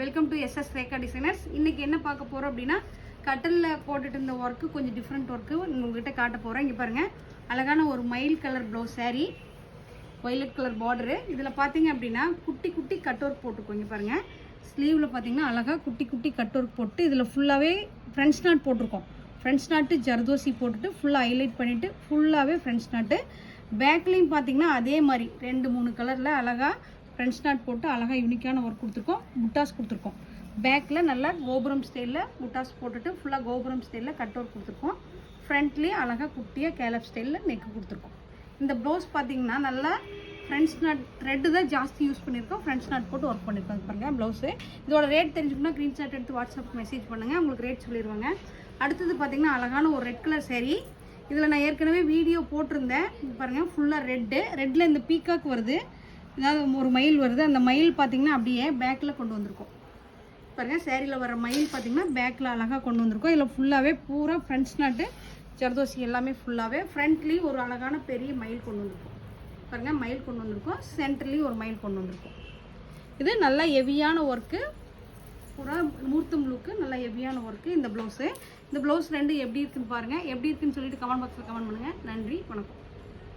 Welcome to SS Rekha designers. இன்னைக்கு என்ன பார்க்க போறோம் அப்படின்னா, கட்டல்ல போட்டுட்டு இருந்த ஒர்க்கு கொஞ்சம் டிஃப்ரெண்ட் ஒர்க்கு உங்ககிட்ட காட்ட போறேன். இங்க பாருங்க, அழகான ஒரு மயில் colour blouse saree, violet colour border. இதில் பார்த்தீங்க அப்படின்னா குட்டி குட்டி கட் ஒர்க் போட்டுக்கோ. இங்கே பாருங்க, ஸ்லீவில் பார்த்தீங்கன்னா அழகாக குட்டி குட்டி கட் ஒர்க் போட்டு இதில் ஃபுல்லாகவே ஃப்ரெண்ட்ஸ் நாட் போட்டிருக்கோம். ஃப்ரெண்ட்ஸ் நாட்டு ஜர்தோசி போட்டுட்டு ஃபுல்லாக ஹைலைட் பண்ணிவிட்டு ஃபுல்லாகவே ஃப்ரெண்ட்ஸ் நாட்டு. பேக்லேயும் பார்த்தீங்கன்னா அதே மாதிரி 2-3 கலரில் அழகாக ஃப்ரெண்ட்ஸ் நாட் போட்டு அழகாக யூனிக்கான ஒர்க் கொடுத்துருக்கோம். புட்டாஸ் கொடுத்துருக்கோம். பேக்கில் நல்லா கோபுரம் ஸ்டைலில் புட்டாஸ் போட்டுட்டு ஃபுல்லாக கோபுரம் ஸ்டைலில் கட் ஒர்க் கொடுத்துருக்கோம். ஃப்ரண்ட்லேயே அழகாக குட்டியாக கேலப் ஸ்டைலில் நெக்கு கொடுத்துருக்கோம். இந்த ப்ளவுஸ் பார்த்தீங்கன்னா நல்லா ஃப்ரெண்ட்ஸ் நாட் த்ரெட்டு தான் ஜாஸ்தி யூஸ் பண்ணியிருக்கோம். ஃப்ரெண்ட்ஸ் நாட் போட்டு ஒர்க் பண்ணியிருக்கோம். பாருங்கள் ப்ளவுஸு. இதோட ரேட் தெரிஞ்சுக்கணும்னா ஸ்க்ரீன்ஷாட் எடுத்து வாட்ஸ்அப் மெசேஜ் பண்ணுங்கள், உங்களுக்கு ரேட் சொல்லிடுவாங்க. அடுத்தது பார்த்தீங்கன்னா அழகான ஒரு ரெட் கலர் saree. இதில் நான் ஏற்கனவே வீடியோ போட்டிருந்தேன். பாருங்கள், ஃபுல்லாக ரெட்டில் இந்த பீக்காக் வருது, ஏதாவது ஒரு மயில் வருது. அந்த மயில் பார்த்தீங்கன்னா அப்படியே பேக்கில் கொண்டு வந்திருக்கோம். பாருங்கள், சேரீயில் வர மயில் பார்த்தீங்கன்னா பேக்கில் அழகாக கொண்டு வந்திருக்கோம். இதில் ஃபுல்லாகவே பூரா ஃப்ரெண்ட்ஸ் நாட்டு ஜர்தோசி எல்லாமே ஃபுல்லாகவே. ஃப்ரண்ட்லேயும் ஒரு அழகான பெரிய மயில் கொண்டு வந்திருக்கோம். பாருங்கள், மயில் கொண்டு வந்திருக்கோம். சென்டர்லேயும் ஒரு மயில் கொண்டு வந்திருக்கோம். இது நல்லா ஹெவியான ஒர்க்கு, பூரா மூர்த்தம் லுக்கு, நல்லா ஹெவியான ஒர்க்கு இந்த ப்ளவுஸு. இந்த ப்ளவுஸ் ரெண்டு எப்படி இருக்குன்னு பாருங்கள். எப்படி இருக்குன்னு சொல்லிட்டு கமெண்ட் பாக்ஸில் கமெண்ட் பண்ணுங்கள். நன்றி, வணக்கம்.